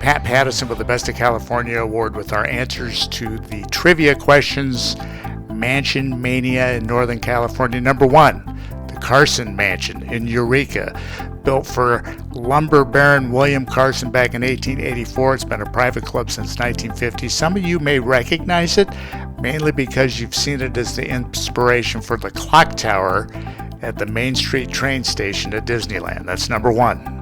Pat Pattison with the Best of California Award with our answers to the trivia questions. Mansion Mania in Northern California. Number 1, the Carson Mansion in Eureka, built for lumber baron William Carson back in 1884. It's been a private club since 1950. Some of you may recognize it, mainly because you've seen it as the inspiration for the clock tower at the Main Street train station at Disneyland. That's number 1.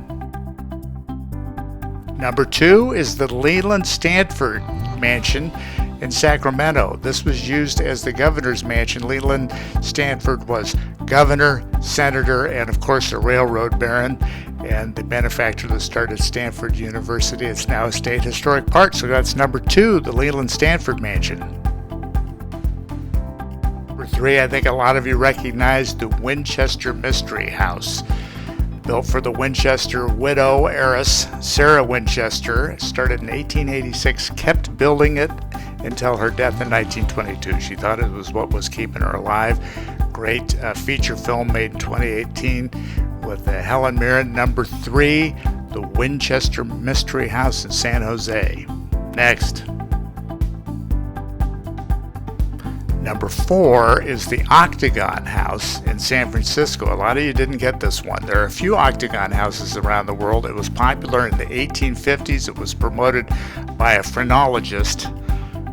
Number 2 is the Leland Stanford Mansion in Sacramento. This was used as the governor's mansion. Leland Stanford was governor, senator, and of course a railroad baron, and the benefactor that started Stanford University. It's now a state historic park, so that's number 2, the Leland Stanford Mansion. Number 3, I think a lot of you recognize the Winchester Mystery House. Built for the Winchester widow heiress Sarah Winchester, started in 1886, kept building it until her death in 1922. She thought it was what was keeping her alive. Great feature film made in 2018 with Helen Mirren. Number 3, the Winchester Mystery House in San Jose. Next. Number 4 is the Octagon House in San Francisco. A lot of you didn't get this one. There are a few Octagon houses around the world. It was popular in the 1850s. It was promoted by a phrenologist,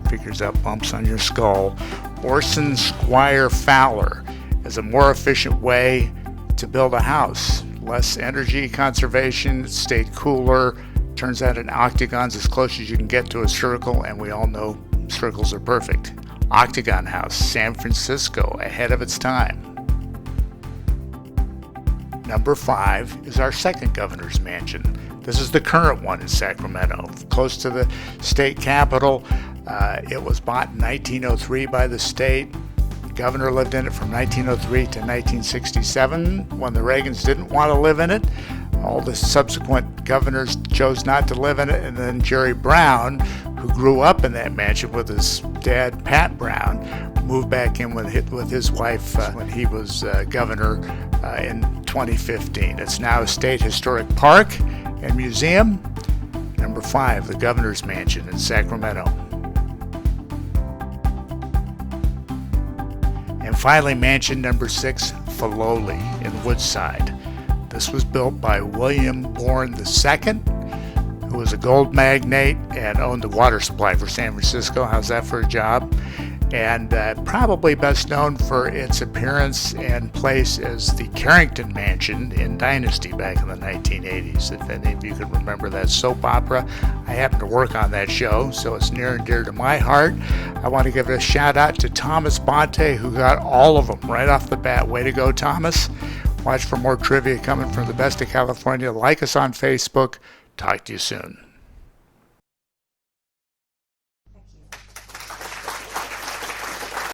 figures out bumps on your skull, Orson Squire Fowler, as a more efficient way to build a house. Less energy conservation, it stayed cooler. Turns out an octagon's as close as you can get to a circle, and we all know circles are perfect. Octagon House, San Francisco, ahead of its time. Number 5 is our second governor's mansion. This is the current one in Sacramento, close to the state capitol. It was bought in 1903 by the state. The governor lived in it from 1903 to 1967 when the Reagans didn't want to live in it. All the subsequent governors chose not to live in it, and then Jerry Brown, who grew up in that mansion with his dad, Pat Brown, moved back in with his wife when he was governor in 2015. It's now a state historic park and museum. Number 5, the Governor's Mansion in Sacramento. And finally, mansion number 6, Filoli in Woodside. This was built by William Bourne II, who was a gold magnate and owned the water supply for San Francisco. How's that for a job? And probably best known for its appearance and place as the Carrington Mansion in Dynasty back in the 1980s. If any of you can remember that soap opera, I happen to work on that show, so it's near and dear to my heart. I want to give a shout out to Thomas Bonte, who got all of them right off the bat. Way to go, Thomas. Watch for more trivia coming from the Best of California. Like us on Facebook. Talk to you soon.